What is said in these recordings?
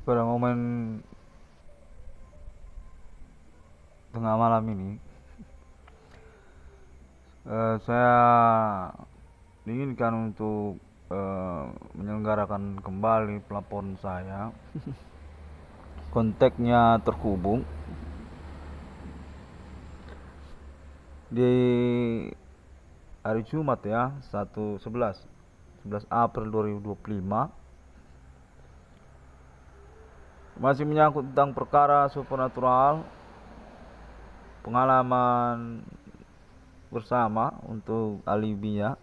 Pada momen tengah malam ini, saya diinginkan untuk menyelenggarakan kembali pelaporan saya. Kontaknya terhubung di hari Jumat ya, 11 April 2025. Masih menyangkut tentang perkara supernatural, pengalaman bersama untuk alibinya.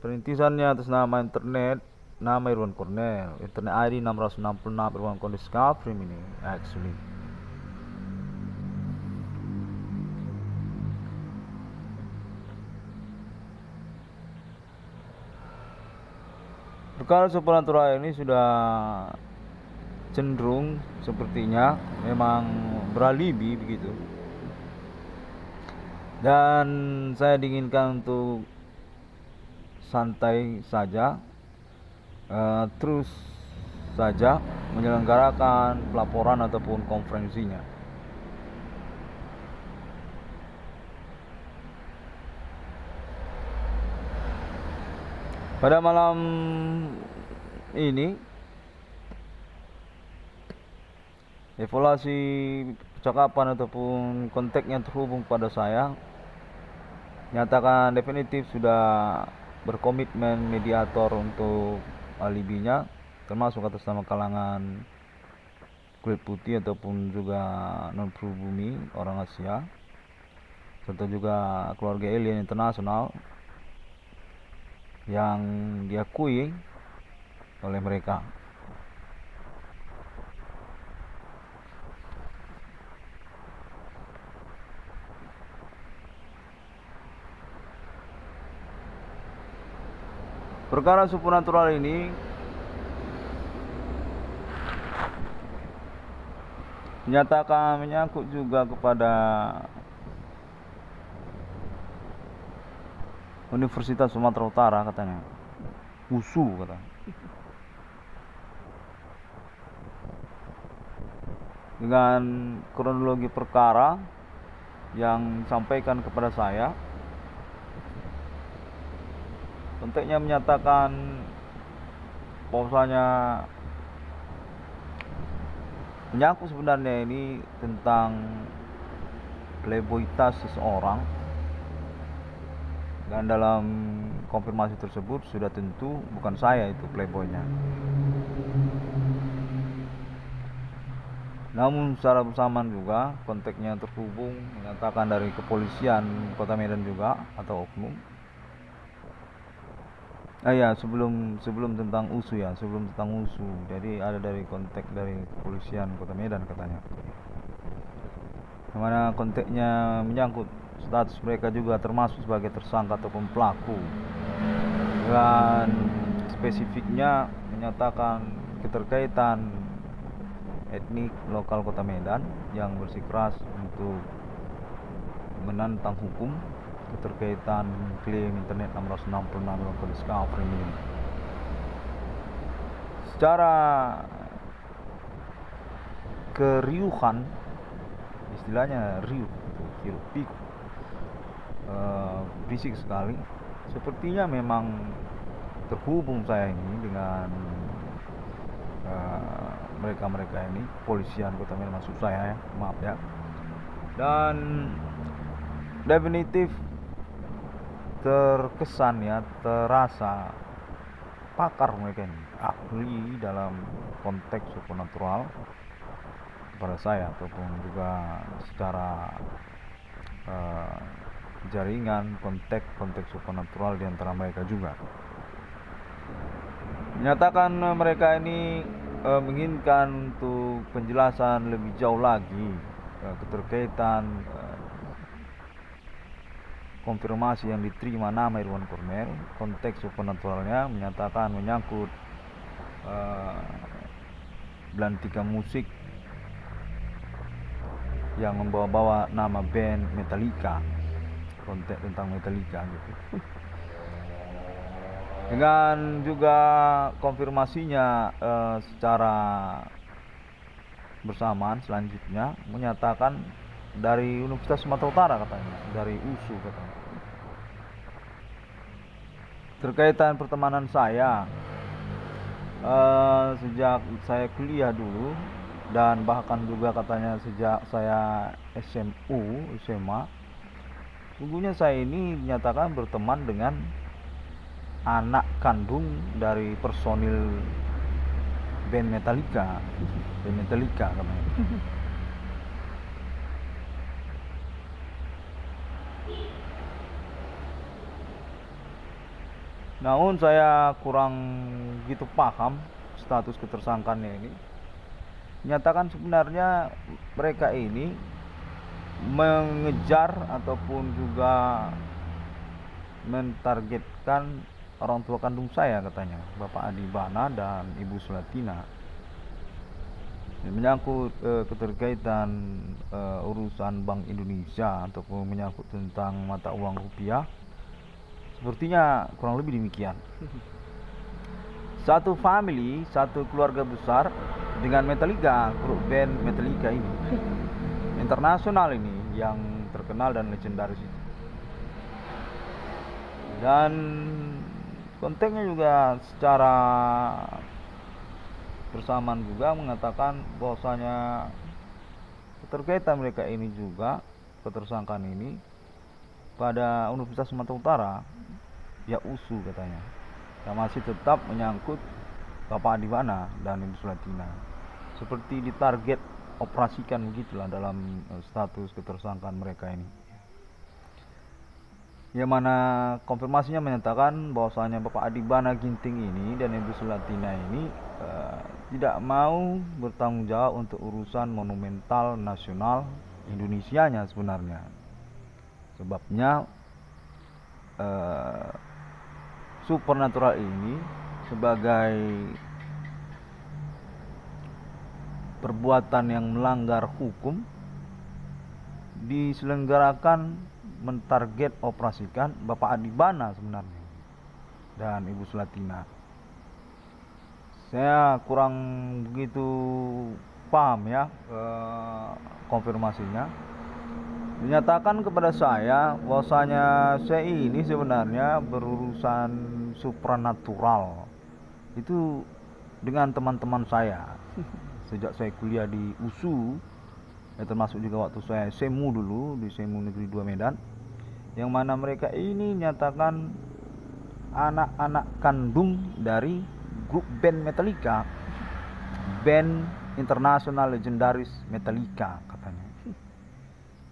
Perintisannya atas nama internet, nama Irwan Cornel, internet ID 666 Irwan Cornel Discovery ini actually. Perkara supernatural ini sudah cenderung sepertinya memang beralibi begitu. Dan saya diinginkan untuk santai saja, terus saja menyelenggarakan pelaporan ataupun konferensinya. Pada malam ini, evaluasi percakapan ataupun kontak yang terhubung pada saya nyatakan definitif sudah berkomitmen mediator untuk alibinya, termasuk atas nama kalangan kulit putih ataupun juga non pribumi orang Asia, serta juga keluarga alien internasional yang diakui oleh mereka. Perkara supernatural ini menyatakan menyangkut juga kepada Universitas Sumatera Utara katanya. USU katanya. Dengan kronologi perkara yang disampaikan kepada saya, konteknya menyatakan bahwasanya menyangkut sebenarnya ini tentang playboyitas seseorang, dan dalam konfirmasi tersebut sudah tentu bukan saya itu playboynya. Namun secara bersamaan juga kontaknya terhubung menyatakan dari kepolisian Kota Medan juga atau oknum. Sebelum tentang USU ya, sebelum tentang USU. Jadi ada dari kontak dari kepolisian Kota Medan katanya. Dimana kontaknya menyangkut status mereka juga termasuk sebagai tersangka ataupun pelaku, dan spesifiknya menyatakan keterkaitan etnik lokal Kota Medan yang bersikeras untuk menantang hukum keterkaitan klaim internet 666 Discovery ini. Secara keriuhan, istilahnya riuh, hiruk pikuk, fisik sekali. Sepertinya memang terhubung saya ini dengan mereka ini, kepolisian Kota Medan maksud saya ya, maaf ya. Dan definitif terkesan ya, terasa pakar mereka ini, ahli dalam konteks supernatural kepada saya, ataupun juga secara jaringan konteks supernatural di antara mereka juga. Menyatakan mereka ini menginginkan untuk penjelasan lebih jauh lagi keterkaitan konfirmasi yang diterima nama Irwan Cornel. Konteks supernaturalnya menyatakan menyangkut belantika musik yang membawa-bawa nama band Metallica, konteks tentang Metallica gitu. Dengan juga konfirmasinya secara bersamaan selanjutnya menyatakan dari Universitas Sumatera Utara katanya, dari USU katanya. Terkaitan pertemanan saya sejak saya kuliah dulu dan bahkan juga katanya sejak saya SMA, sungguhnya saya ini dinyatakan berteman dengan anak kandung dari personil band Metallica katanya. Namun saya kurang gitu paham status ketersangkaannya ini. Nyatakan sebenarnya mereka ini mengejar ataupun juga mentargetkan orang tua kandung saya katanya, Bapak Adi Bana dan Ibu Sulatina. Menyangkut keterkaitan urusan Bank Indonesia ataupun menyangkut tentang mata uang rupiah, sepertinya kurang lebih demikian. Satu family, satu keluarga besar dengan Metallica, grup band Metallica ini internasional ini yang terkenal dan legendaris itu. Dan konteksnya juga secara bersamaan juga mengatakan bahwasanya keterkaitan mereka ini juga, ketersangkaan ini pada Universitas Sumatera Utara, ya USU katanya, yang masih tetap menyangkut Bapak Adi Bana dan Ibu Sulatina, seperti ditarget operasikan begitulah dalam status ketersangkaan mereka ini. Yang mana konfirmasinya menyatakan bahwasanya Bapak Adi Bana Ginting ini dan Ibu Sulatina ini tidak mau bertanggung jawab untuk urusan monumental nasional Indonesianya sebenarnya. Sebabnya supernatural ini sebagai perbuatan yang melanggar hukum diselenggarakan mentarget operasikan Bapak Adi Bana sebenarnya dan Ibu Sulatina. Saya kurang begitu paham ya konfirmasinya. Dinyatakan kepada saya bahwasanya saya ini sebenarnya berurusan supranatural itu dengan teman-teman saya sejak saya kuliah di USU, ya, termasuk juga waktu saya SEMU dulu di SEMU Negeri 2 Medan, yang mana mereka ini nyatakan anak-anak kandung dari grup band Metallica, band internasional legendaris Metallica katanya.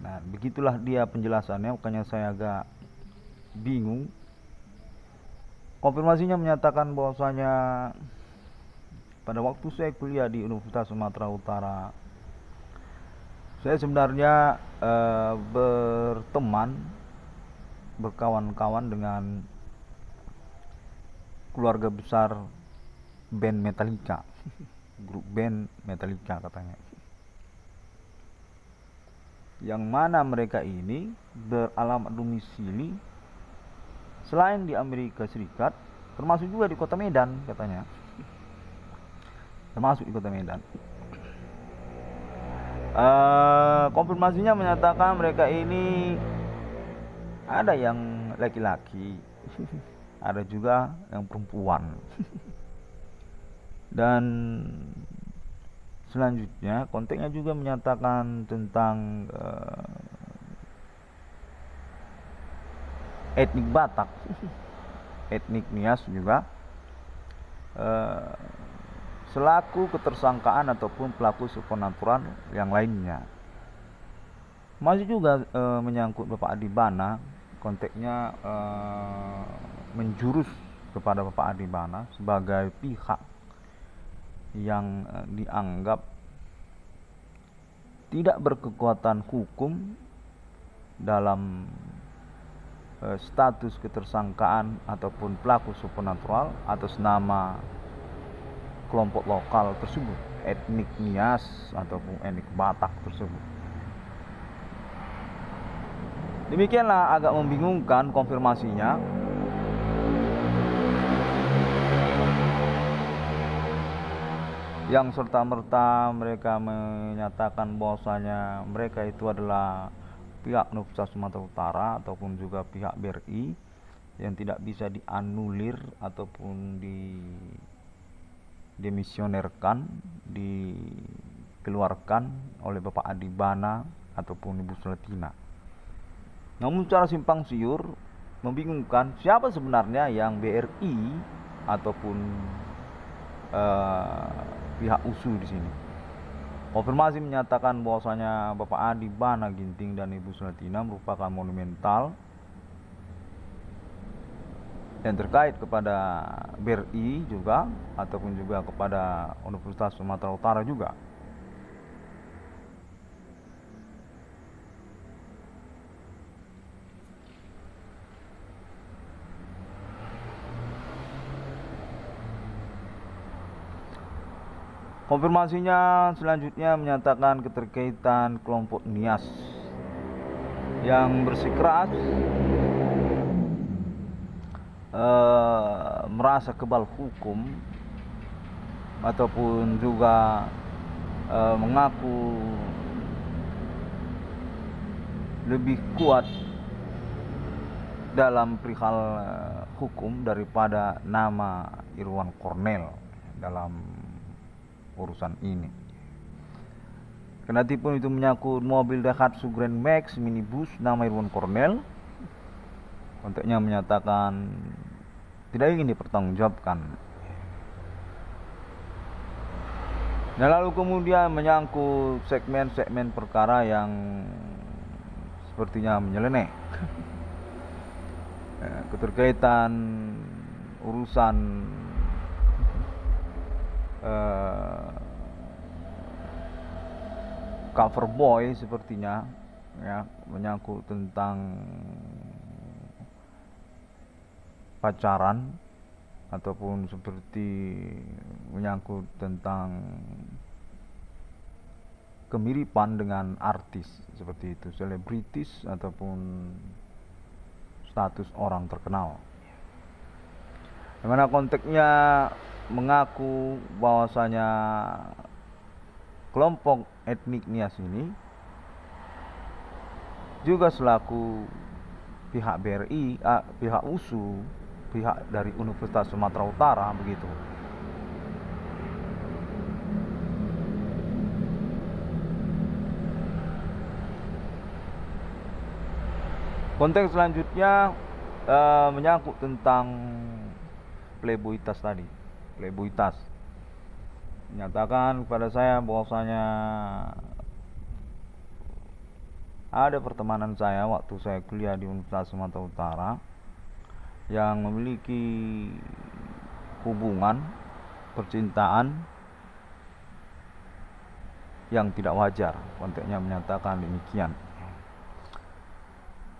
Nah, begitulah dia penjelasannya, makanya saya agak bingung. Konfirmasinya menyatakan bahwasanya pada waktu saya kuliah di Universitas Sumatera Utara, saya sebenarnya berkawan-kawan dengan keluarga besar band Metallica, grup band Metallica katanya, yang mana mereka ini beralamat domisili selain di Amerika Serikat, termasuk juga di kota Medan katanya, termasuk di kota Medan. Konfirmasinya menyatakan mereka ini ada yang laki-laki, ada juga yang perempuan. Dan selanjutnya konteksnya juga menyatakan tentang etnik Batak, etnik Nias juga selaku ketersangkaan ataupun pelaku supernatural yang lainnya. Masih juga menyangkut Bapak Adi Bana, konteksnya menjurus kepada Bapak Adi Bana sebagai pihak yang dianggap tidak berkekuatan hukum dalam status ketersangkaan ataupun pelaku supernatural atas nama kelompok lokal tersebut, etnik Nias ataupun etnik Batak tersebut. Demikianlah agak membingungkan konfirmasinya. yang serta-merta mereka menyatakan bahwasanya mereka itu adalah pihak Universitas Sumatera Utara ataupun juga pihak BRI yang tidak bisa dianulir ataupun demisionerkan, dikeluarkan oleh Bapak Adibana ataupun Ibu Sulatina. Namun secara simpang siur membingungkan siapa sebenarnya yang BRI ataupun pihak USU di sini. Konfirmasi menyatakan bahwasanya Bapak Adibana Ginting dan Ibu Sulatina merupakan monumental yang terkait kepada BRI juga ataupun juga kepada Universitas Sumatera Utara juga. Konfirmasinya selanjutnya menyatakan keterkaitan kelompok Nias yang bersikeras merasa kebal hukum ataupun juga mengaku lebih kuat dalam perihal hukum daripada nama Irwan Cornel dalam urusan ini. Kendatipun itu menyangkut mobil Daihatsu Grand Max minibus nama Irwan Cornel, konteknya menyatakan tidak ingin dipertanggungjawabkan. Dan lalu kemudian menyangkut segmen-segmen perkara yang sepertinya menyeleneh. Keterkaitan urusan cover boy sepertinya, ya, menyangkut tentang pacaran ataupun seperti menyangkut tentang kemiripan dengan artis seperti itu, selebritis ataupun status orang terkenal. Dimana konteksnya mengaku bahwasanya kelompok etnik Nias ini juga selaku pihak BRI, pihak USU, pihak dari Universitas Sumatera Utara begitu. Konteks selanjutnya menyangkut tentang playboyitas tadi. Playboyitas menyatakan kepada saya bahwasanya ada pertemanan saya waktu saya kuliah di Universitas Sumatera Utara yang memiliki hubungan percintaan yang tidak wajar. Konteksnya menyatakan demikian.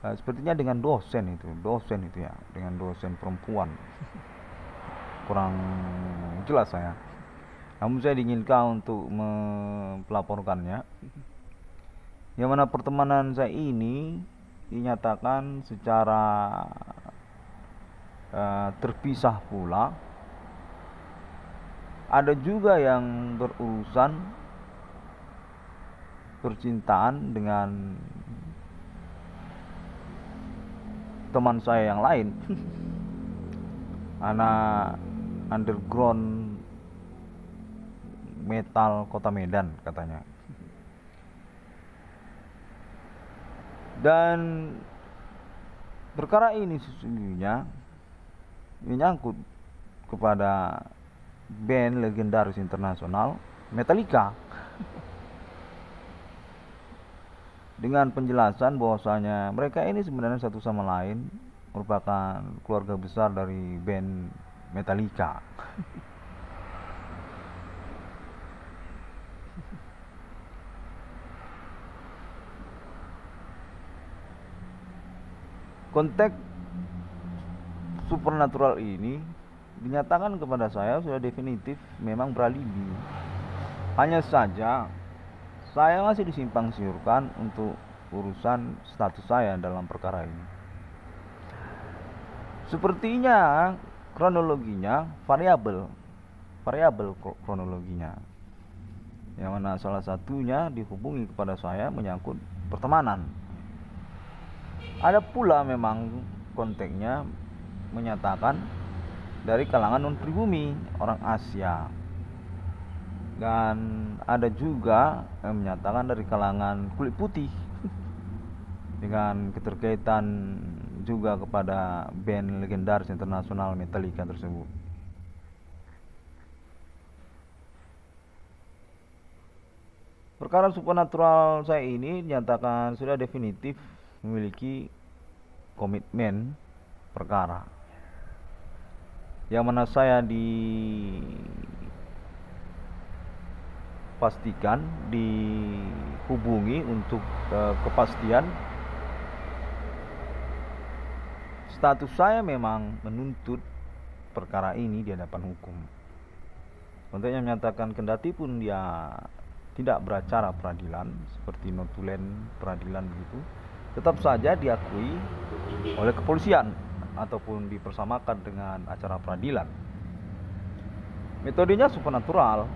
Sepertinya dengan dosen itu ya, dengan dosen perempuan. Kurang jelas saya. Namun saya diinginkan untuk melaporkannya. Yang mana pertemanan saya ini dinyatakan secara terpisah pula. Ada juga yang berurusan percintaan dengan teman saya yang lain. Anak underground metal Kota Medan katanya. Dan perkara ini sesungguhnya menyangkut kepada band legendaris internasional Metallica. Dengan penjelasan bahwasanya mereka ini sebenarnya satu sama lain merupakan keluarga besar dari band Metallica. Konteks supernatural ini dinyatakan kepada saya sudah definitif memang beralibi. Hanya saja saya masih disimpang siurkan untuk urusan status saya dalam perkara ini. Sepertinya kronologinya variabel kronologinya. yang mana salah satunya dihubungi kepada saya menyangkut pertemanan. Ada pula memang konteksnya menyatakan dari kalangan non-pribumi, orang Asia, dan ada juga yang menyatakan dari kalangan kulit putih dengan keterkaitan juga kepada band legendaris internasional Metallica tersebut. Perkara supernatural saya ini dinyatakan sudah definitif memiliki komitmen perkara, yang mana saya dipastikan, dihubungi untuk kepastian status saya memang menuntut perkara ini di hadapan hukum. Konteksnya menyatakan kendati pun dia tidak beracara peradilan seperti notulen peradilan begitu, tetap saja diakui oleh kepolisian ataupun dipersamakan dengan acara peradilan. Metodenya supernatural.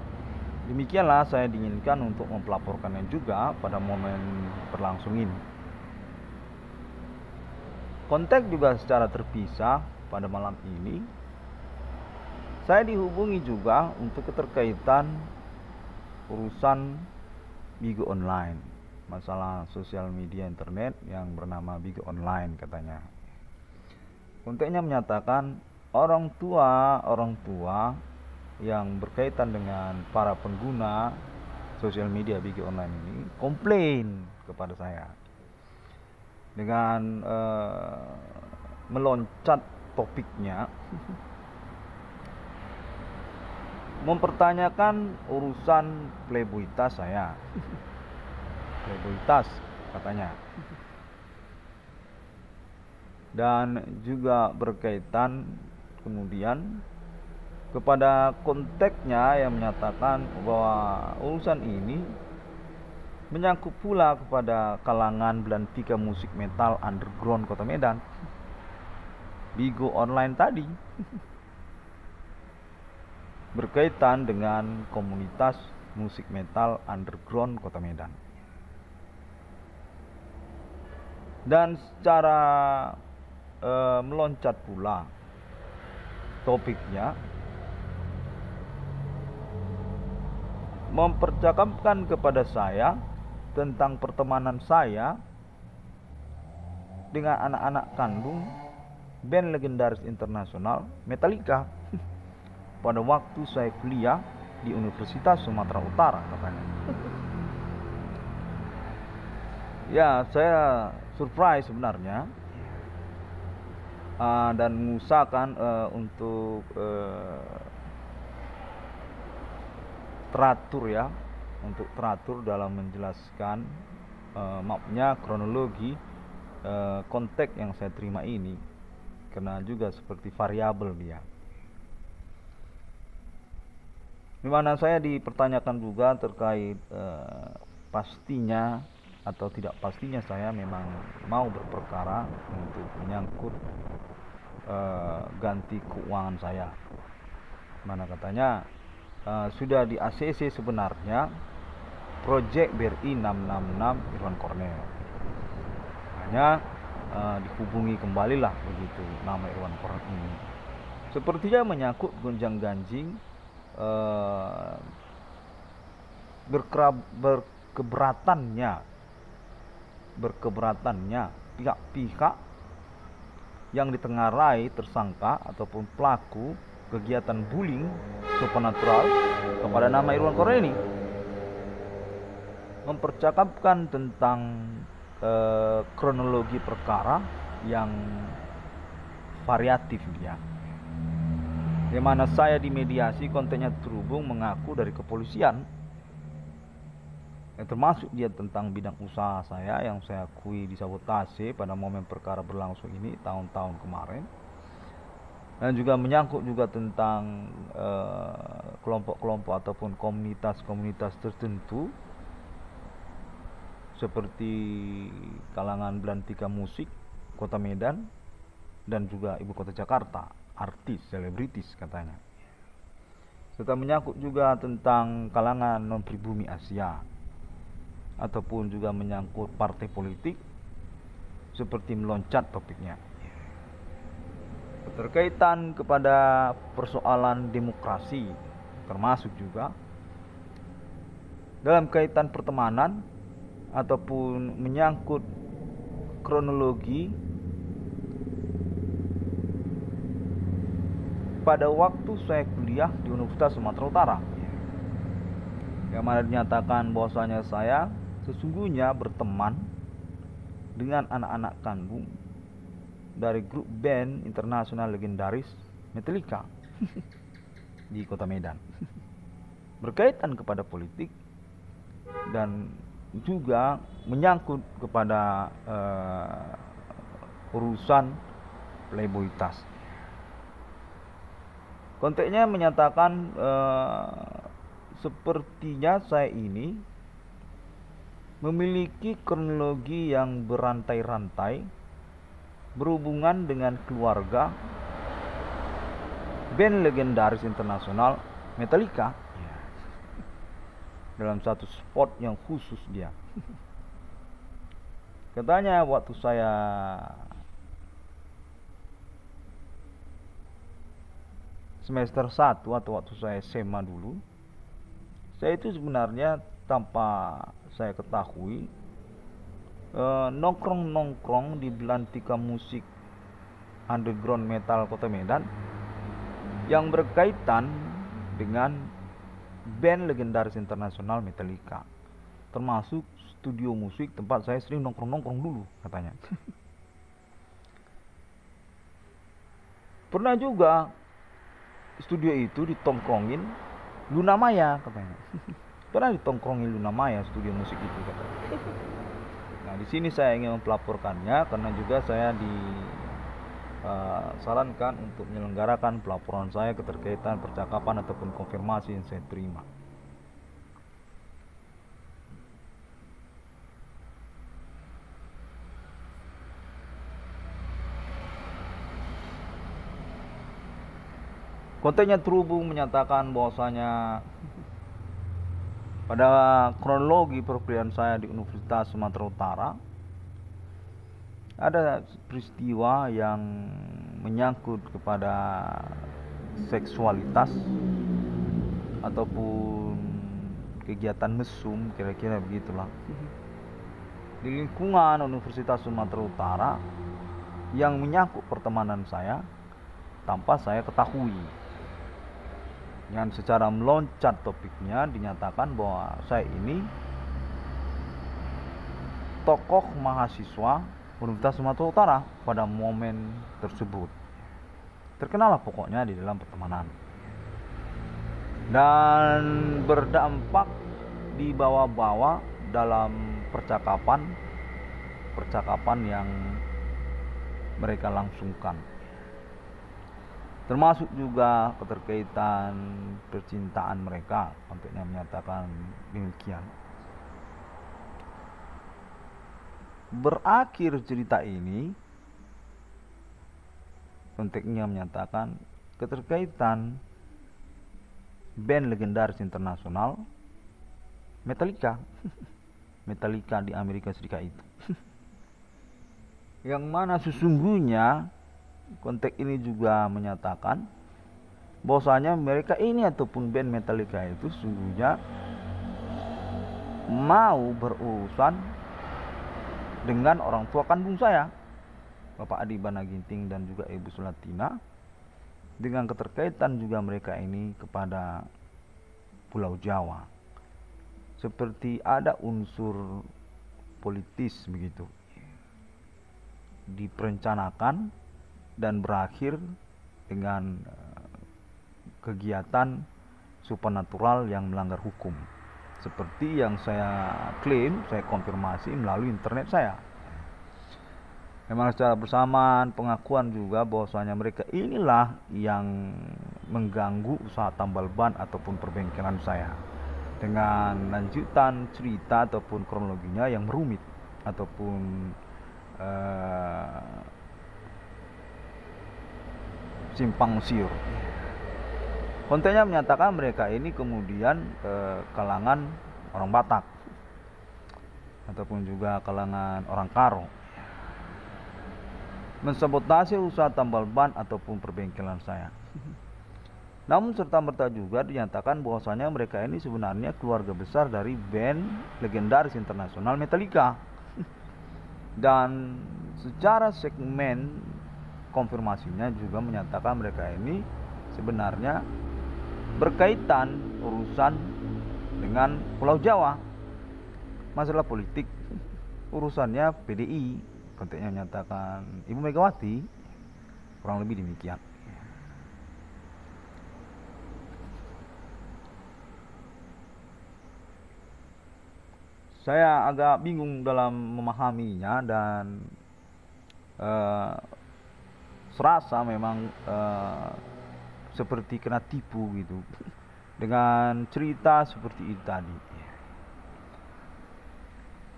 Demikianlah saya diinginkan untuk mempelaporkannya juga pada momen berlangsung ini. Konteks juga secara terpisah pada malam ini. Saya dihubungi juga untuk keterkaitan urusan Bigo Online, masalah sosial media internet yang bernama Bigo Online katanya. Konteksnya menyatakan orang tua yang berkaitan dengan para pengguna sosial media Bigo Online ini komplain kepada saya dengan meloncat topiknya mempertanyakan urusan playboyitas saya. Playboyitas katanya. Dan juga berkaitan kemudian kepada konteksnya yang menyatakan bahwa urusan ini menyangkut pula kepada kalangan belantika musik metal underground Kota Medan. Bigo Online tadi berkaitan dengan komunitas musik metal underground Kota Medan. Dan secara meloncat pula topiknya mempercakapkan kepada saya tentang pertemanan saya dengan anak-anak kandung band legendaris internasional Metallica pada waktu saya kuliah di Universitas Sumatera Utara katanya. Ya, saya surprise sebenarnya dan mengusahakan untuk teratur dalam menjelaskan mapnya kronologi konteks yang saya terima ini, karena juga seperti variabel dia. Di mana saya dipertanyakan juga terkait pastinya atau tidak pastinya saya memang mau berperkara untuk menyangkut ganti keuangan saya. Mana katanya sudah di ACC sebenarnya proyek BRI 666 Irwan Cornel. Hanya dihubungi kembalilah begitu nama Irwan Cornel ini. Sepertinya menyangkut gonjang-ganjing berkeberatannya pihak-pihak yang ditengarai tersangka ataupun pelaku kegiatan bullying supernatural kepada nama Irwan Cornel ini, mempercakapkan tentang kronologi perkara yang variatif dia, di mana saya dimediasi kontennya terhubung mengaku dari kepolisian, yang termasuk dia tentang bidang usaha saya yang saya akui disabotase pada momen perkara berlangsung ini tahun-tahun kemarin, dan juga menyangkut juga tentang kelompok-kelompok ataupun komunitas-komunitas tertentu seperti kalangan belantika musik Kota Medan dan juga ibu kota Jakarta, artis, selebritis katanya. serta menyangkut juga tentang kalangan non-pribumi Asia, ataupun juga menyangkut partai politik, seperti meloncat topiknya. Keterkaitan kepada persoalan demokrasi, termasuk juga dalam kaitan pertemanan, ataupun menyangkut kronologi pada waktu saya kuliah di Universitas Sumatera Utara, yang mana dinyatakan bahwasanya saya sesungguhnya berteman dengan anak-anak kandung dari grup band internasional legendaris Metallica di kota Medan, berkaitan kepada politik dan juga menyangkut kepada urusan playboyitas. Konteksnya menyatakan sepertinya saya ini memiliki kronologi yang berantai-rantai berhubungan dengan keluarga band legendaris internasional Metallica, dalam satu spot yang khusus dia. Katanya waktu saya semester 1 atau waktu saya SMA dulu, saya itu sebenarnya tanpa saya ketahui nongkrong-nongkrong di belantika musik underground metal kota Medan yang berkaitan dengan band legendaris internasional Metallica, termasuk studio musik tempat saya sering nongkrong-nongkrong dulu, katanya. Pernah juga studio itu ditongkrongin Luna Maya, katanya. Pernah ditongkrongin Luna Maya studio musik itu, katanya. Nah, di sini saya ingin melaporkannya karena juga saya disarankan untuk menyelenggarakan pelaporan saya keterkaitan percakapan ataupun konfirmasi yang saya terima. Kontennya terhubung menyatakan bahwasanya pada kronologi perkuliahan saya di Universitas Sumatera Utara ada peristiwa yang menyangkut kepada seksualitas ataupun kegiatan mesum, kira-kira begitulah, di lingkungan Universitas Sumatera Utara yang menyangkut pertemanan saya tanpa saya ketahui. Yang secara meloncat topiknya dinyatakan bahwa saya ini tokoh mahasiswa Universitas Sumatera Utara pada momen tersebut. Terkenal pokoknya di dalam pertemanan. Dan berdampak dibawa-bawa dalam percakapan yang mereka langsungkan. Termasuk juga keterkaitan percintaan mereka, konteksnya menyatakan demikian. Berakhir cerita ini, konteksnya menyatakan keterkaitan band legendaris internasional Metallica Metallica di Amerika Serikat itu. Yang mana sesungguhnya konteks ini juga menyatakan bahwasanya mereka ini ataupun band Metallica itu sesungguhnya mau berurusan dengan orang tua kandung saya, Bapak Adi Banaginting dan juga Ibu Sulatina, dengan keterkaitan juga mereka ini kepada Pulau Jawa, seperti ada unsur politis begitu, diperencanakan dan berakhir dengan kegiatan supernatural yang melanggar hukum, seperti yang saya klaim, saya konfirmasi melalui internet saya. Memang secara bersamaan pengakuan juga bahwasanya mereka inilah yang mengganggu usaha tambal ban ataupun perbengkelan saya, dengan lanjutan cerita ataupun kronologinya yang rumit ataupun simpang siur. Kontennya menyatakan mereka ini kemudian kalangan orang Batak ataupun juga kalangan orang Karo, mensabotase usaha tambal ban ataupun perbengkelan saya. Namun serta-merta juga dinyatakan bahwasanya mereka ini sebenarnya keluarga besar dari band legendaris internasional Metallica. Dan secara segmen konfirmasinya juga menyatakan mereka ini sebenarnya berkaitan urusan dengan Pulau Jawa. Masalah politik urusannya PDI, kontennya menyatakan Ibu Megawati, kurang lebih demikian. Saya agak bingung dalam memahaminya dan serasa memang seperti kena tipu gitu dengan cerita seperti itu tadi.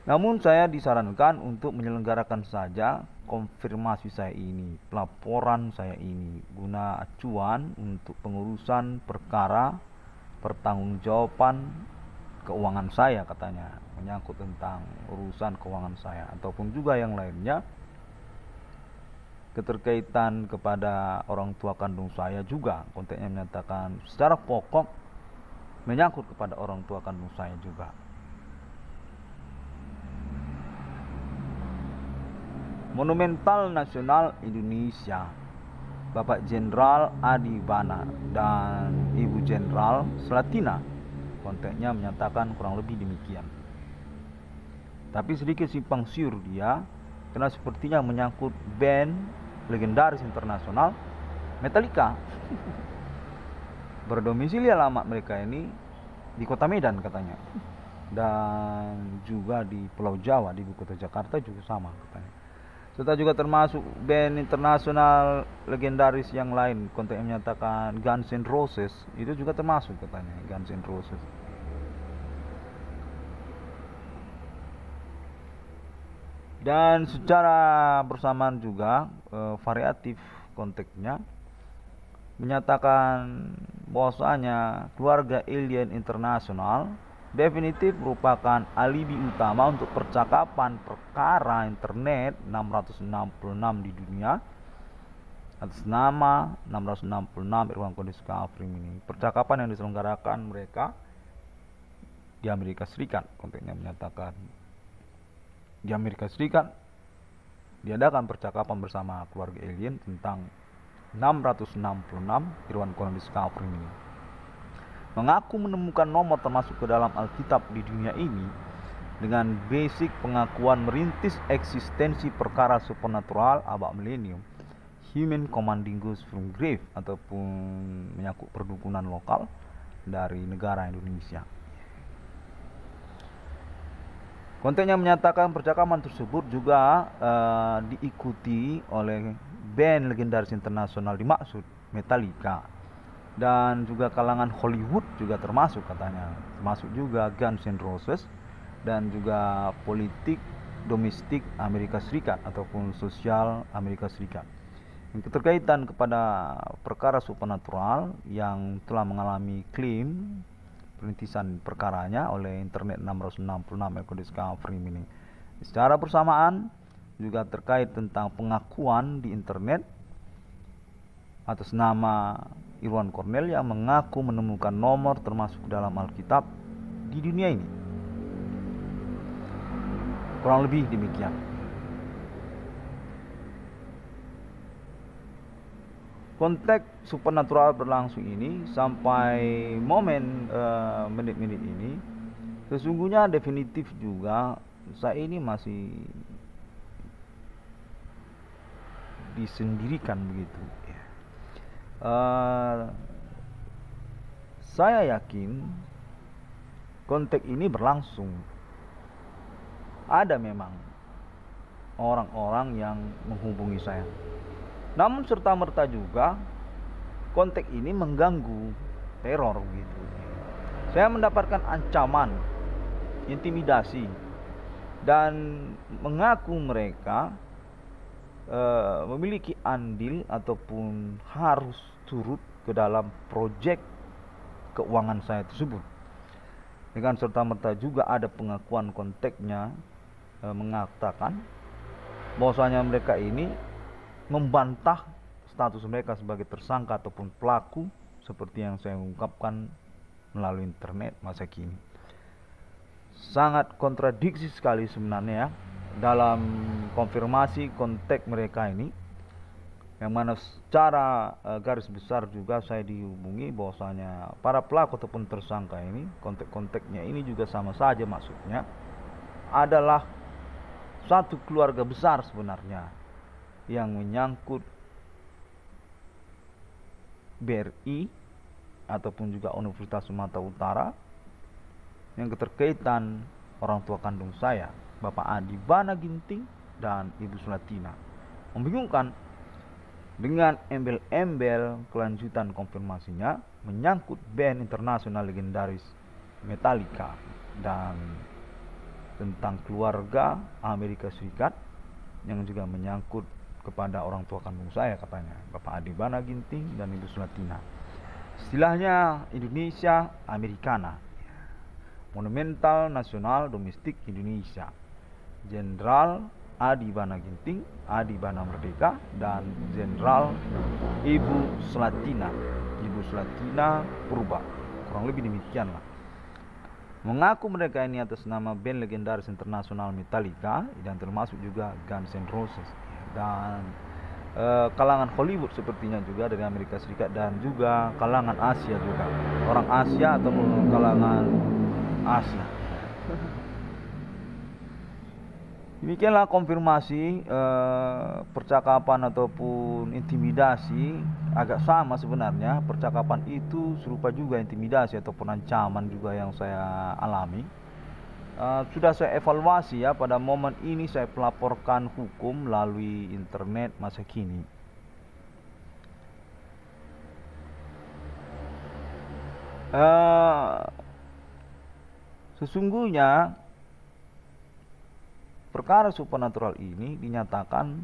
Namun saya disarankan untuk menyelenggarakan saja konfirmasi saya ini, pelaporan saya ini, guna acuan untuk pengurusan perkara pertanggungjawaban keuangan saya, katanya, menyangkut tentang urusan keuangan saya ataupun juga yang lainnya, keterkaitan kepada orang tua kandung saya juga. Kontennya menyatakan secara pokok menyangkut kepada orang tua kandung saya juga. Monumental Nasional Indonesia, Bapak Jenderal Adi Bana dan Ibu Jenderal Slatina, kontennya menyatakan kurang lebih demikian. Tapi sedikit simpang siur dia, karena sepertinya menyangkut band legendaris internasional Metallica. Berdomisili alamat mereka ini di kota Medan katanya, dan juga di Pulau Jawa, di ibu kota Jakarta juga sama katanya. Serta juga termasuk band internasional legendaris yang lain, kontennya menyatakan Guns N' Roses, itu juga termasuk katanya, Guns N' Roses. Dan secara bersamaan juga variatif konteksnya menyatakan bahwasanya keluarga alien internasional definitif merupakan alibi utama untuk percakapan perkara internet 666 di dunia atas nama 666 Irwan Kondis Kafrim ini. Percakapan yang diselenggarakan mereka di Amerika Serikat, konteksnya menyatakan di Amerika Serikat diadakan percakapan bersama keluarga alien tentang 666 Irwan Kondis Kafrim ini. Mengaku menemukan nomor termasuk ke dalam Alkitab di dunia ini dengan basic pengakuan merintis eksistensi perkara supernatural abad milenium, human commanding ghosts from grave, ataupun menyangkut perdukunan lokal dari negara Indonesia. Kontennya menyatakan percakapan tersebut juga diikuti oleh band legendaris internasional dimaksud Metallica, dan juga kalangan Hollywood juga termasuk katanya, termasuk juga Guns N' Roses, dan juga politik domestik Amerika Serikat ataupun sosial Amerika Serikat. Yang keterkaitan kepada perkara supernatural yang telah mengalami klaim perintisan perkaranya oleh internet 666 Kondis Kafrim ini. Secara bersamaan juga terkait tentang pengakuan di internet atas nama Irwan Cornel yang mengaku menemukan nomor termasuk dalam Alkitab di dunia ini. Kurang lebih demikian. Konteks supernatural berlangsung ini sampai momen menit-menit ini sesungguhnya definitif juga saya ini masih disendirikan begitu. Saya yakin konteks ini berlangsung. Ada memang orang-orang yang menghubungi saya. Namun serta-merta juga konteks ini mengganggu teror gitu. Saya mendapatkan ancaman, intimidasi, dan mengaku mereka memiliki andil ataupun harus turut ke dalam proyek keuangan saya tersebut. Dengan serta-merta juga ada pengakuan kontaknya mengatakan bahwasanya mereka ini membantah status mereka sebagai tersangka ataupun pelaku seperti yang saya ungkapkan melalui internet masa kini. Sangat kontradiksi sekali sebenarnya dalam konfirmasi kontak mereka ini, yang mana secara garis besar juga saya dihubungi bahwasanya para pelaku ataupun tersangka ini, kontak-kontaknya ini juga sama saja maksudnya adalah satu keluarga besar sebenarnya yang menyangkut BRI ataupun juga Universitas Sumatera Utara, yang keterkaitan orang tua kandung saya, Bapak Adi Bana Ginting dan Ibu Sulatina. Membingungkan dengan embel-embel kelanjutan konfirmasinya menyangkut band internasional legendaris Metallica dan tentang keluarga Amerika Serikat yang juga menyangkut kepada orang tua kandung saya, katanya Bapak Adi Bana Ginting dan Ibu Sulatina. Istilahnya Indonesia Americana, Monumental Nasional Domestik Indonesia, Jenderal Adi Bana Ginting, Adi Bana Merdeka, dan Jenderal Ibu Sulatina Purba. Kurang lebih demikianlah. Mengaku mereka ini atas nama band legendaris internasional Metallica dan termasuk juga Guns N' Roses dan kalangan Hollywood sepertinya juga dari Amerika Serikat dan juga kalangan Asia juga, orang Asia atau kalangan Asia. Demikianlah konfirmasi percakapan ataupun intimidasi, agak sama sebenarnya. Percakapan itu serupa juga intimidasi ataupun ancaman juga yang saya alami. Sudah saya evaluasi ya, pada momen ini saya pelaporkan hukum melalui internet masa kini. Sesungguhnya perkara supernatural ini dinyatakan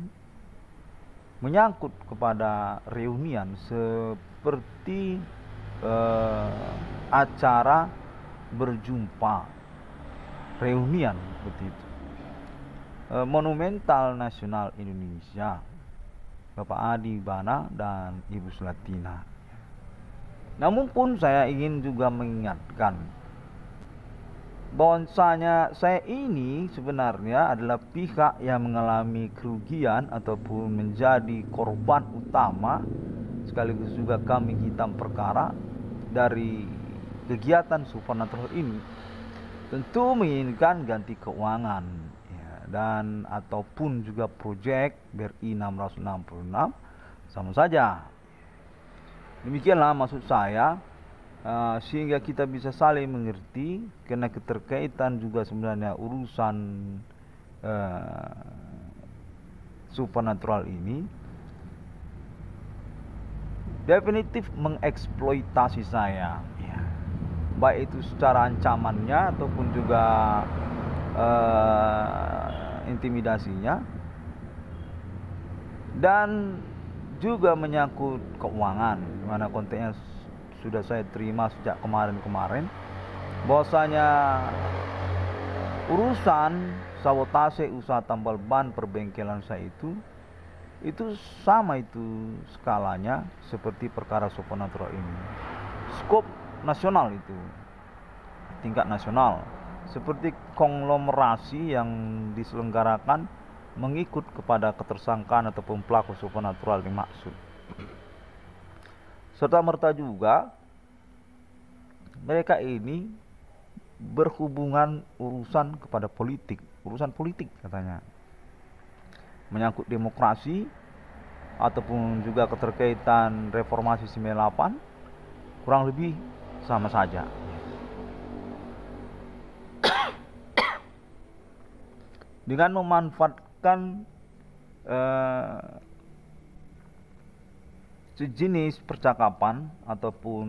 menyangkut kepada reunian seperti acara berjumpa, reunian seperti itu. Monumental Nasional Indonesia, Bapak Adi Bana dan Ibu Sulatina. Namun pun saya ingin juga mengingatkan bahwasanya saya ini sebenarnya adalah pihak yang mengalami kerugian ataupun menjadi korban utama sekaligus juga kambing hitam perkara dari kegiatan supernatural ini. Tentu menginginkan ganti keuangan ya, dan ataupun juga proyek BRI 666 sama saja. Demikianlah maksud saya. Sehingga kita bisa saling mengerti, karena keterkaitan juga sebenarnya urusan supernatural ini definitif mengeksploitasi saya ya. Baik itu secara ancamannya ataupun juga intimidasinya, dan juga menyangkut keuangan, mana konteksnya sudah saya terima sejak kemarin bahwasanya urusan sabotase usaha tambal ban perbengkelan saya itu sama itu skalanya seperti perkara supernatural ini, skop nasional itu, tingkat nasional, seperti konglomerasi yang diselenggarakan mengikut kepada ketersangkaan ataupun pelaku supernatural dimaksud. Serta merta juga mereka ini berhubungan urusan kepada politik, urusan politik katanya, menyangkut demokrasi ataupun juga keterkaitan reformasi 98, kurang lebih sama saja. Dengan memanfaatkan sejenis percakapan ataupun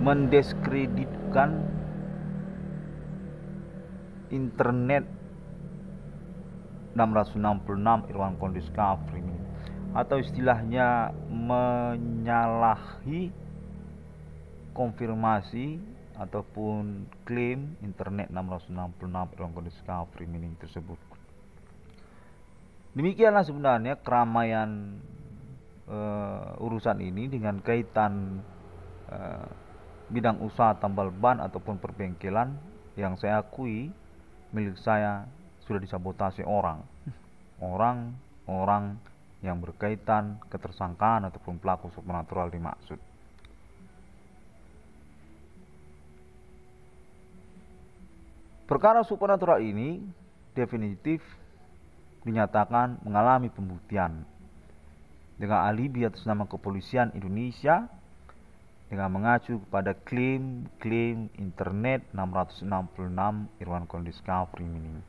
mendiskreditkan internet 666 Irwan Kondis Kafri ini, atau istilahnya menyalahi konfirmasi ataupun klaim internet 666 Irwan Kondis Kafri ini tersebut. Demikianlah sebenarnya keramaian urusan ini dengan kaitan bidang usaha tambal ban ataupun perbengkelan yang saya akui milik saya sudah disabotase orang yang berkaitan ketersangkaan ataupun pelaku supernatural dimaksud. Perkara supernatural ini definitif dinyatakan mengalami pembuktian dengan alibi atas nama kepolisian Indonesia dengan mengacu kepada klaim internet 666 Irwan Kondis Kafri ini.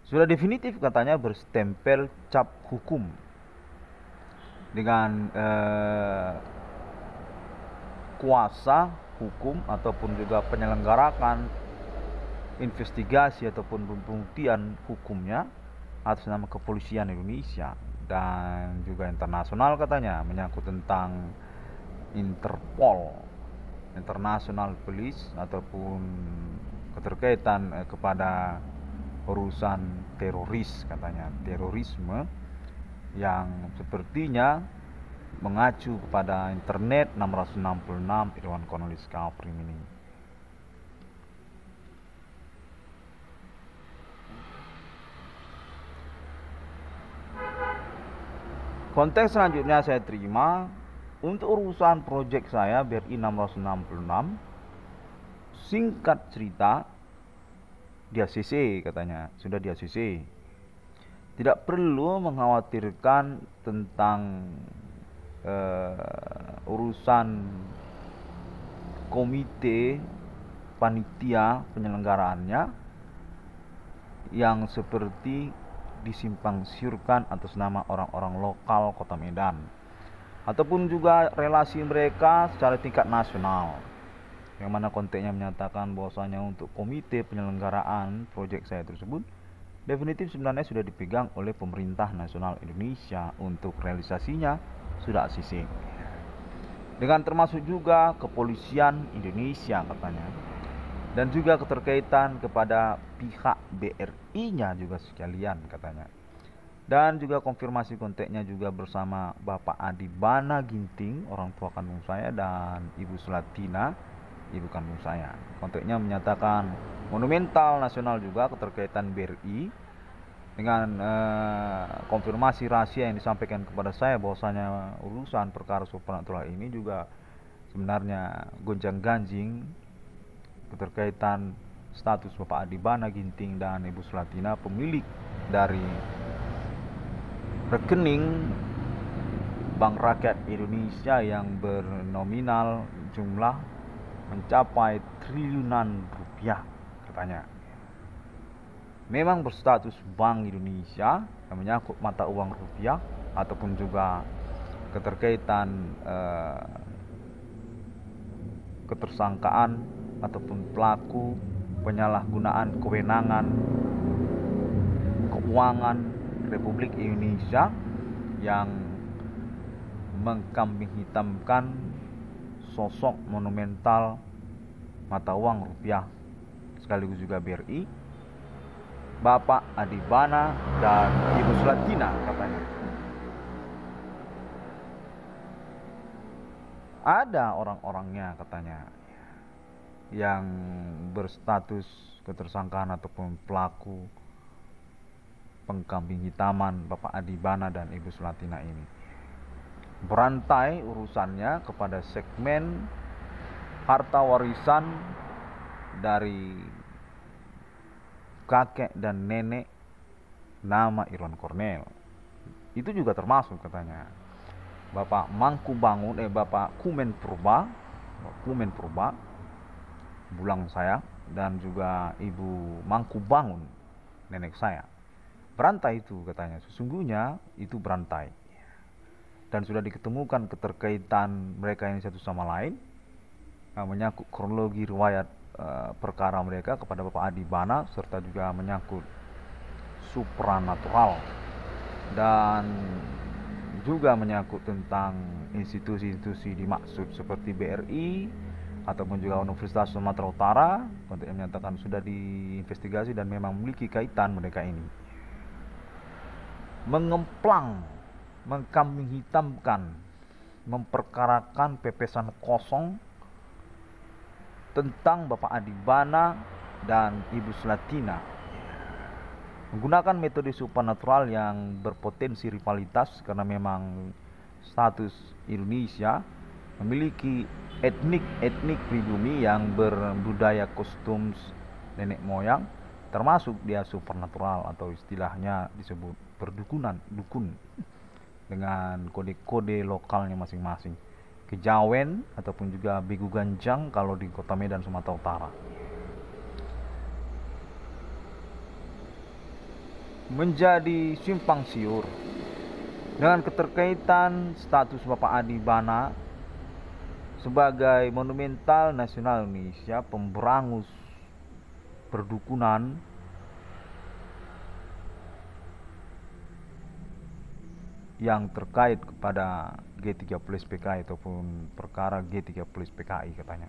Sudah definitif katanya berstempel cap hukum dengan kuasa hukum ataupun juga penyelenggarakan investigasi ataupun pembuktian hukumnya atas nama kepolisian Indonesia dan juga internasional katanya, menyangkut tentang Interpol, International Police, ataupun keterkaitan kepada urusan teroris katanya, terorisme yang sepertinya mengacu kepada internet 666 Irwan Kondis Kafri ini. Konteks selanjutnya saya terima untuk urusan proyek saya BRI 666. Singkat cerita, di ACC katanya, sudah di ACC. Tidak perlu mengkhawatirkan tentang urusan komite panitia penyelenggaraannya yang seperti disimpang siurkan atas nama orang-orang lokal Kota Medan, ataupun juga relasi mereka secara tingkat nasional, yang mana konteksnya menyatakan bahwasanya untuk komite penyelenggaraan proyek saya tersebut definitif sebenarnya sudah dipegang oleh pemerintah nasional Indonesia, untuk realisasinya sudah ACC, dengan termasuk juga kepolisian Indonesia katanya, dan juga keterkaitan kepada pihak BRI-nya juga sekalian katanya. Dan juga konfirmasi kontaknya juga bersama Bapak Adibana Ginting, orang tua kandung saya, dan Ibu Sulatina, ibu kandung saya. Kontaknya menyatakan monumental nasional juga keterkaitan BRI, dengan konfirmasi rahasia yang disampaikan kepada saya bahwasanya urusan perkara supernatural ini juga sebenarnya gonjang-ganjing keterkaitan status Bapak Adibana Ginting dan Ibu Sulatina, pemilik dari rekening Bank Rakyat Indonesia yang bernominal jumlah mencapai triliunan rupiah katanya. Memang berstatus Bank Indonesia yang menyangkut mata uang rupiah, ataupun juga keterkaitan ketersangkaan ataupun pelaku penyalahgunaan kewenangan keuangan Republik Indonesia yang mengkambing hitamkan sosok monumental mata uang rupiah sekaligus juga BRI, Bapak Adibana dan Ibu Sulatina katanya. Ada orang-orangnya katanya yang berstatus ketersangkaan ataupun pelaku pengkambing hitaman Bapak Adibana dan Ibu Sulatina ini. Berantai urusannya kepada segmen harta warisan dari kakek dan nenek nama Irwan Kornel. Itu juga termasuk katanya Bapak Mangkubangun, Bapak Kumen Purba bulang saya, dan juga Ibu Mangkubangun, nenek saya. Berantai itu katanya, sesungguhnya itu berantai, dan sudah diketemukan keterkaitan mereka ini satu sama lain, menyangkut kronologi riwayat perkara mereka kepada Bapak Adibana, serta juga menyangkut supranatural, dan juga menyangkut tentang institusi-institusi dimaksud seperti BRI ataupun juga Universitas Sumatera Utara. Konteknya menyatakan sudah diinvestigasi dan memang memiliki kaitan mereka ini mengemplang, mengkambing hitamkan, memperkarakan pepesan kosong tentang Bapak Adi Bana dan Ibu Selatina, menggunakan metode supernatural yang berpotensi rivalitas karena memang status Indonesia memiliki etnik pribumi yang berbudaya kostum nenek moyang, termasuk dia supernatural atau istilahnya disebut dukun dengan kode-kode lokalnya masing-masing. Kejawen ataupun juga Begu Ganjang kalau di Kota Medan, Sumatera Utara. Menjadi simpang siur dengan keterkaitan status Bapak Adi Bana sebagai monumental nasional Indonesia, pemberangus perdukunan yang terkait kepada G30 PKI ataupun perkara G30 PKI katanya.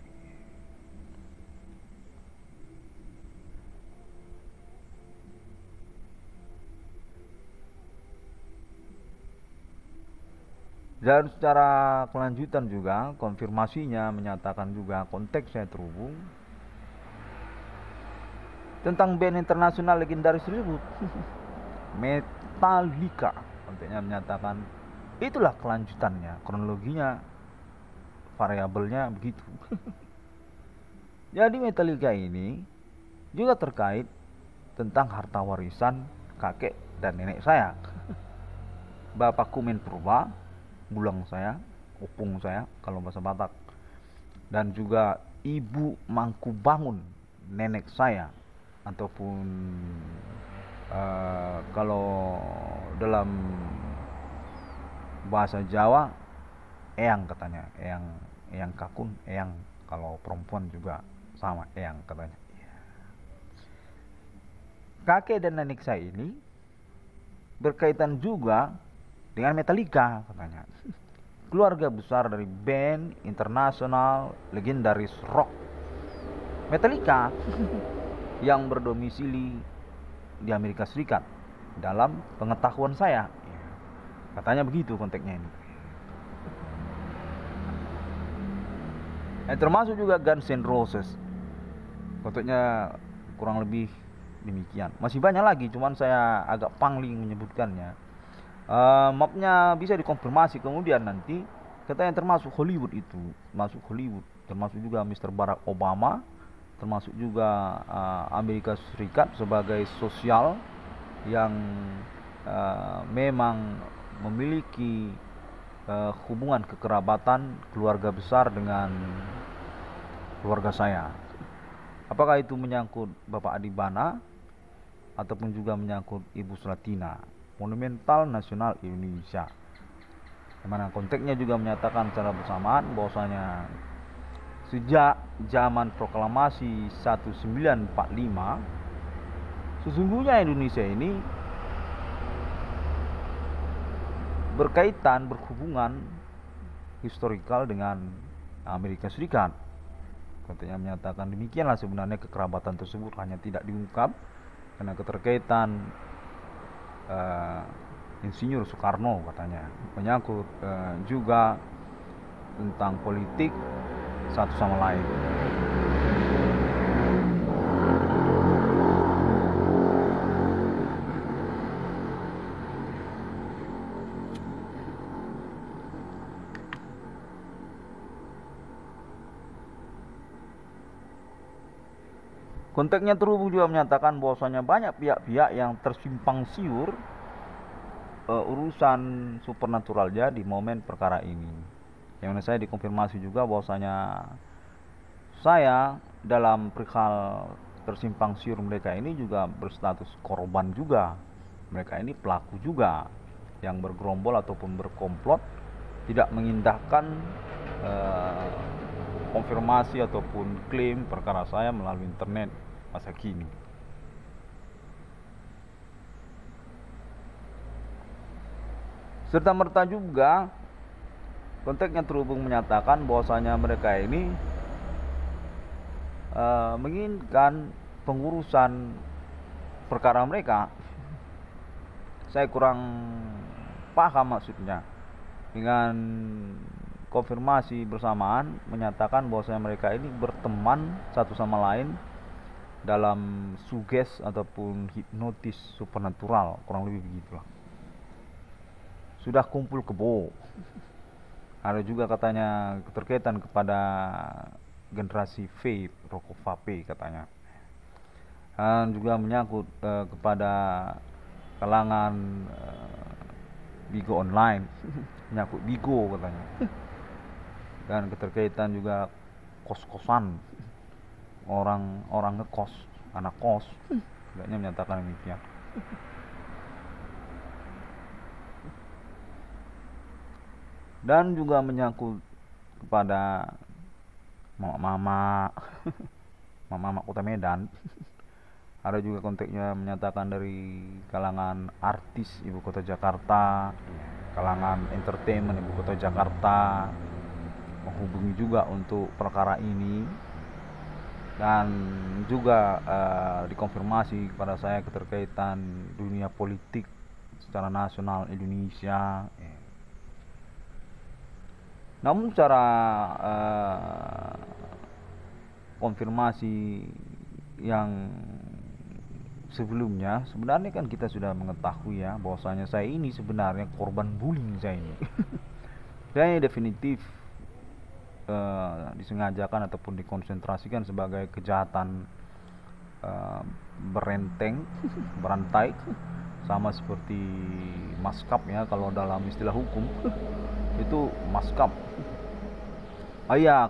Dan secara kelanjutan juga konfirmasinya menyatakan juga konteksnya terhubung tentang band internasional legendaris tersebut Metallica. Konteksnya menyatakan itulah kelanjutannya, kronologinya, variabelnya begitu. Jadi Metallica ini juga terkait tentang harta warisan kakek dan nenek saya. Bapakku Men Purba, bulang saya, opung saya kalau bahasa Batak, dan juga Ibu Mangku Bangun, nenek saya, ataupun kalau dalam bahasa Jawa eyang katanya, eyang kakun, eyang kalau perempuan juga sama, eyang katanya. Kakek dan nenek saya ini berkaitan juga dengan Metallica katanya. Keluarga besar dari band internasional legendaris rock Metallica yang berdomisili di Amerika Serikat dalam pengetahuan saya. Katanya begitu konteksnya ini. Termasuk juga Guns N' Roses. Konteksnya kurang lebih demikian. Masih banyak lagi, cuman saya agak pangling menyebutkannya. Mapnya bisa dikonfirmasi kemudian nanti. Katanya termasuk Hollywood itu, masuk Hollywood, termasuk juga Mr. Barack Obama, termasuk juga Amerika Serikat sebagai sosial yang memang memiliki hubungan kekerabatan keluarga besar dengan keluarga saya. Apakah itu menyangkut Bapak Adi Bana ataupun juga menyangkut Ibu Selatina, monumental nasional Indonesia, dimana konteksnya juga menyatakan secara bersamaan bahwasanya sejak zaman proklamasi 1945 sesungguhnya Indonesia ini berkaitan, berhubungan historikal dengan Amerika Serikat. Konteksnya menyatakan demikianlah sebenarnya kekerabatan tersebut, hanya tidak diungkap karena keterkaitan Insinyur Soekarno katanya, menyangkut juga tentang politik satu sama lain. Konteksnya terhubung juga menyatakan bahwasanya banyak pihak-pihak yang tersimpang siur urusan supernaturalnya di momen perkara ini. Yang saya dikonfirmasi juga bahwasanya saya dalam perihal tersimpang siur mereka ini juga berstatus korban juga. Mereka ini pelaku juga yang bergerombol ataupun berkomplot, tidak mengindahkan konfirmasi ataupun klaim perkara saya melalui internet masa kini. Serta merta juga konteksnya terhubung menyatakan bahwasanya mereka ini menginginkan pengurusan perkara mereka. Saya kurang paham maksudnya. Dengan konfirmasi bersamaan menyatakan bahwasanya mereka ini berteman satu sama lain dalam suges ataupun hipnotis supernatural, kurang lebih begitulah. Sudah kumpul kebo. Ada juga katanya keterkaitan kepada generasi vape, rokok vape katanya. Dan juga menyangkut kepada kalangan Bigo online, menyangkut Bigo katanya. Dan keterkaitan juga kos-kosan, orang ngekos, anak kos, tidaknya menyatakan demikian. Dan juga menyangkut kepada mama kota Medan. Ada juga konteksnya menyatakan dari kalangan artis ibu kota Jakarta, kalangan entertainment ibu kota Jakarta, menghubungi juga untuk perkara ini. Dan juga dikonfirmasi kepada saya keterkaitan dunia politik secara nasional Indonesia. Namun secara konfirmasi yang sebelumnya, sebenarnya kan kita sudah mengetahui ya bahwasanya saya ini sebenarnya korban bullying saya ini. Dan definitif disengajakan ataupun dikonsentrasikan sebagai kejahatan berenteng, berantai, sama seperti maskap ya kalau dalam istilah hukum itu maskap.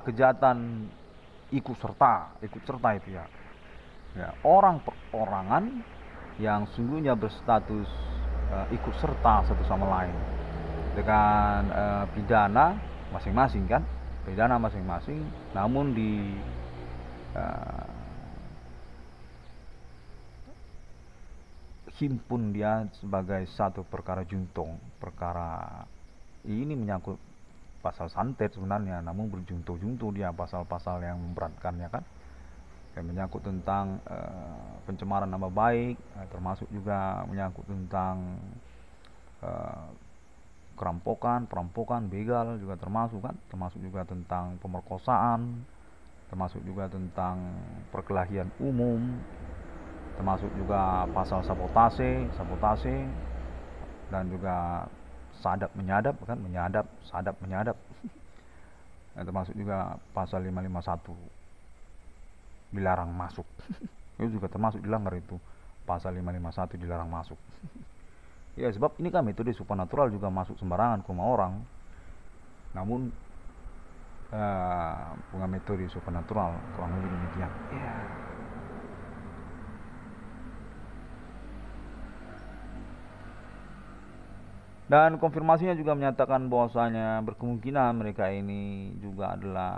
Kejahatan ikut serta itu ya. Orang perorangan yang sungguhnya berstatus ikut serta satu sama lain dengan pidana masing-masing kan, namun himpun dia sebagai satu perkara juntong. Perkara ini menyangkut pasal santet sebenarnya, namun berjunto-junto dia pasal-pasal yang memberatkannya kan. Yang menyangkut tentang pencemaran nama baik, termasuk juga menyangkut tentang perampokan, begal juga termasuk juga tentang pemerkosaan, termasuk juga tentang perkelahian umum, termasuk juga pasal sabotase dan juga sadap menyadap kan, sadap menyadap. Termasuk juga pasal 551 dilarang masuk. Itu juga termasuk dilanggar itu. Pasal 551 dilarang masuk. Ya sebab ini kan metode supernatural juga masuk sembarangan ke rumah orang. Namun bukan metode supernatural, kurang lebih demikian. Dan konfirmasinya juga menyatakan bahwasanya berkemungkinan mereka ini juga adalah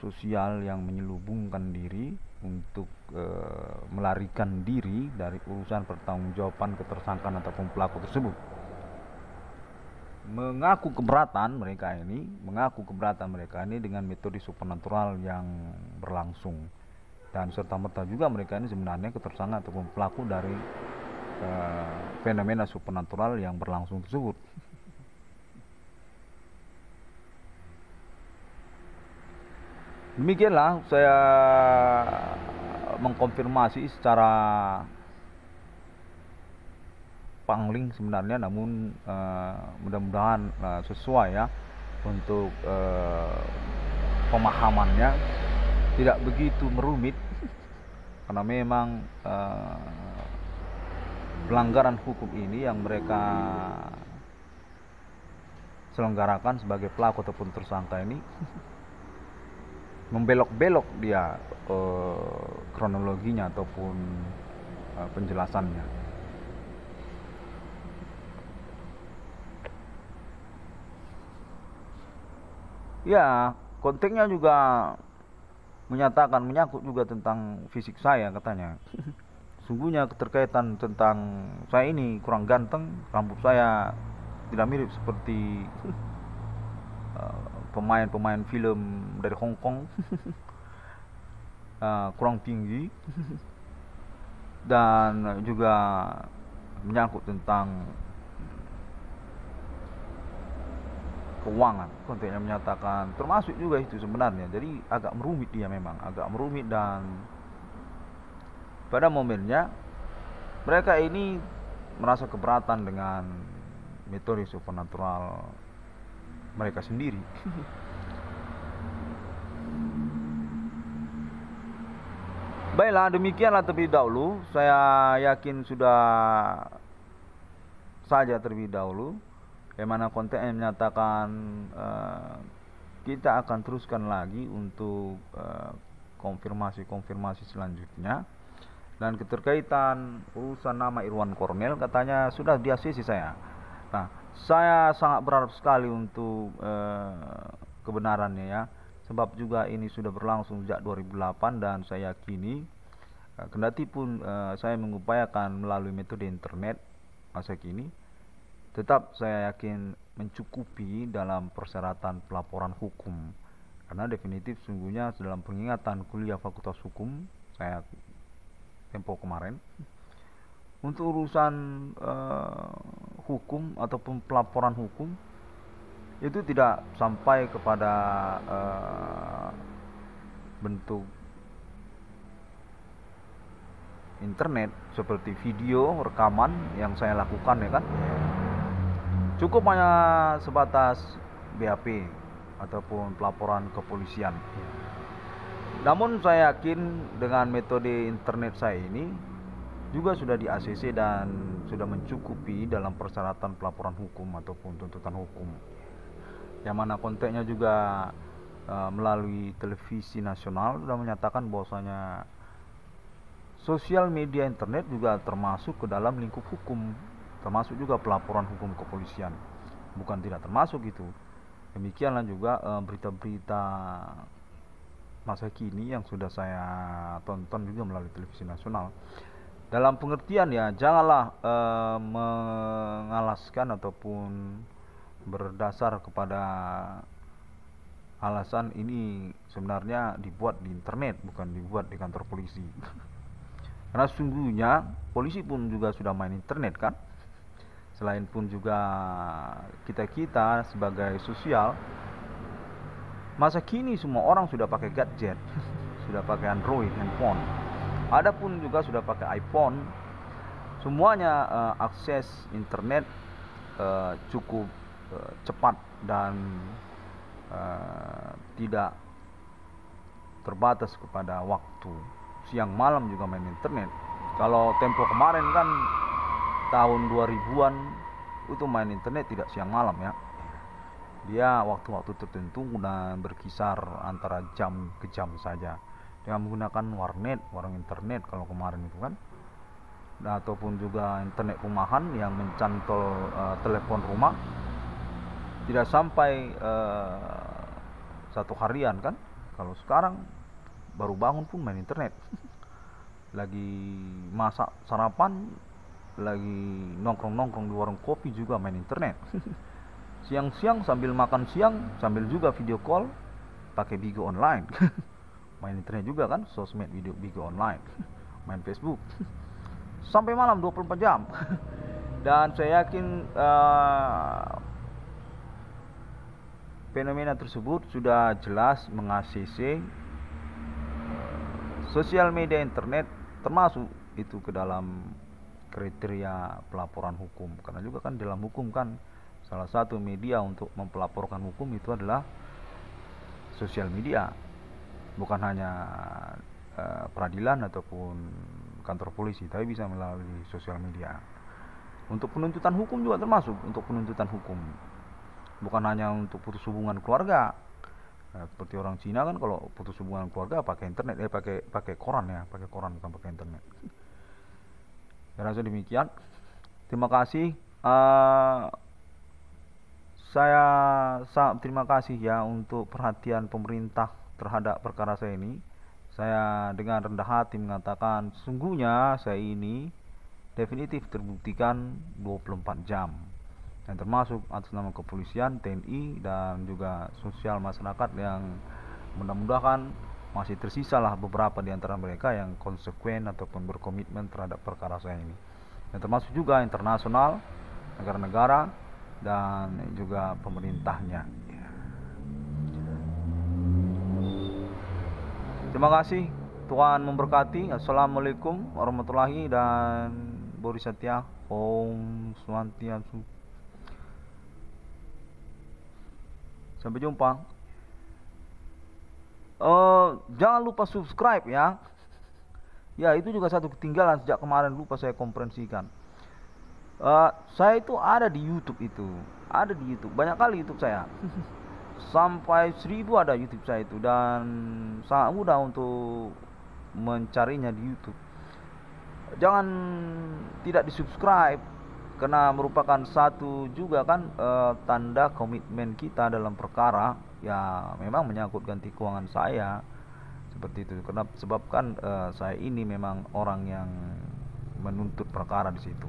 sosial yang menyelubungkan diri untuk melarikan diri dari urusan pertanggungjawaban ketersangkaan ataupun pelaku tersebut. Mengaku keberatan mereka ini dengan metode supernatural yang berlangsung, dan serta merta juga mereka ini sebenarnya ketersangka ataupun pelaku dari fenomena supernatural yang berlangsung tersebut. Demikianlah saya mengkonfirmasi secara pangling sebenarnya, namun mudah-mudahan sesuai ya untuk pemahamannya, tidak begitu merumit karena memang pelanggaran hukum ini yang mereka selenggarakan sebagai pelaku ataupun tersangka ini membelok-belok dia kronologinya ataupun penjelasannya. Ya, konteksnya juga menyangkut juga tentang fisik saya katanya. Sungguhnya keterkaitan tentang saya ini kurang ganteng, rambut saya tidak mirip seperti pemain-pemain film dari Hong Kong. Kurang tinggi dan juga menyangkut tentang keuangan. Kontennya menyatakan termasuk juga itu sebenarnya, jadi agak merumit, dia memang agak merumit. Dan pada momennya mereka ini merasa keberatan dengan metode supernatural mereka sendiri. Baiklah, demikianlah terlebih dahulu. Saya yakin sudah saja terlebih dahulu, yang mana konten yang menyatakan kita akan teruskan lagi untuk konfirmasi selanjutnya. Dan keterkaitan urusan nama Irwan Kornel, katanya sudah di ACC saya. Nah, saya sangat berharap sekali untuk kebenarannya ya. Sebab juga ini sudah berlangsung sejak 2008 dan saya yakini kendati pun saya mengupayakan melalui metode internet masa kini, tetap saya yakin mencukupi dalam persyaratan pelaporan hukum. Karena definitif sungguhnya dalam pengingatan kuliah Fakultas Hukum saya tempo kemarin, untuk urusan hukum ataupun pelaporan hukum itu tidak sampai kepada bentuk internet seperti video rekaman yang saya lakukan ya kan, cukup hanya sebatas BAP ataupun pelaporan kepolisian. Namun saya yakin dengan metode internet saya ini juga sudah di ACC dan sudah mencukupi dalam persyaratan pelaporan hukum ataupun tuntutan hukum, yang mana kontennya juga melalui televisi nasional sudah menyatakan bahwasanya sosial media internet juga termasuk ke dalam lingkup hukum, termasuk juga pelaporan hukum kepolisian, bukan tidak termasuk itu. Demikianlah juga berita-berita masa kini yang sudah saya tonton juga melalui televisi nasional. Dalam pengertian ya, janganlah mengalaskan ataupun berdasar kepada alasan ini sebenarnya dibuat di internet, bukan dibuat di kantor polisi. Karena sungguhnya polisi pun juga sudah main internet kan. Selain pun juga kita sebagai sosial, masa kini semua orang sudah pakai gadget, sudah pakai Android handphone. Ada pun juga sudah pakai iPhone. Semuanya akses internet cukup cepat dan tidak terbatas kepada waktu. Siang malam juga main internet. Kalau tempo kemarin kan tahun 2000-an itu main internet tidak siang malam ya. Dia waktu-waktu tertentu dan berkisar antara jam ke jam saja, dengan menggunakan warung internet kalau kemarin itu kan. Nah, ataupun juga internet rumahan yang mencantol telepon rumah, tidak sampai satu harian kan. Kalau sekarang baru bangun pun main internet. Lagi masak sarapan, lagi nongkrong di warung kopi juga main internet. Siang-siang sambil makan siang, sambil juga video call pakai Bigo online. Main internet juga kan, sosmed video Bigo online. Main Facebook. Sampai malam 24 jam. Dan saya yakin fenomena tersebut sudah jelas meng-ACC sosial media internet, termasuk itu ke dalam kriteria pelaporan hukum. Karena juga kan dalam hukum kan salah satu media untuk mempelaporkan hukum itu adalah sosial media, bukan hanya peradilan ataupun kantor polisi, tapi bisa melalui sosial media. Untuk penuntutan hukum juga termasuk untuk penuntutan hukum, bukan hanya untuk putus hubungan keluarga. Seperti orang Cina kan kalau putus hubungan keluarga pakai internet, pakai koran ya, pakai koran bukan pakai internet. Saya rasa demikian. Terima kasih. Saya sangat terima kasih ya untuk perhatian pemerintah terhadap perkara saya ini. Saya dengan rendah hati mengatakan sungguhnya saya ini definitif terbuktikan 24 jam. yang termasuk atas nama kepolisian, TNI, dan juga sosial masyarakat yang mudah-mudahan masih tersisa lah beberapa di antara mereka yang konsekuen ataupun berkomitmen terhadap perkara saya ini, dan termasuk juga internasional, negara-negara, dan juga pemerintahnya. Terima kasih, Tuhan memberkati. Assalamualaikum warahmatullahi dan Bodhi Satya Om Swantiastu. Sampai jumpa. Jangan lupa subscribe ya. Ya, itu juga satu ketinggalan sejak kemarin, lupa saya konferensikan. Saya itu ada di YouTube itu. Ada di YouTube. Banyak kali YouTube saya. Sampai 1000 ada YouTube saya itu, dan sangat mudah untuk mencarinya di YouTube. Jangan tidak di-subscribe, karena merupakan satu juga kan tanda komitmen kita dalam perkara ya, memang menyangkut ganti keuangan saya seperti itu. Karena sebabkan saya ini memang orang yang menuntut perkara di situ.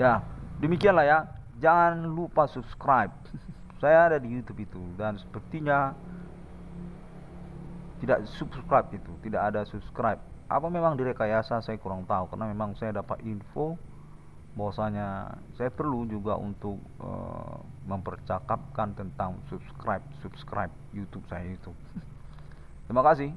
Ya, demikianlah ya. Jangan lupa subscribe. Saya ada di YouTube itu, dan sepertinya tidak subscribe itu, tidak ada subscribe. Apa memang direkayasa, saya kurang tahu, karena memang saya dapat info bahwasanya saya perlu juga untuk mempercakapkan tentang subscribe YouTube saya itu. Terima kasih.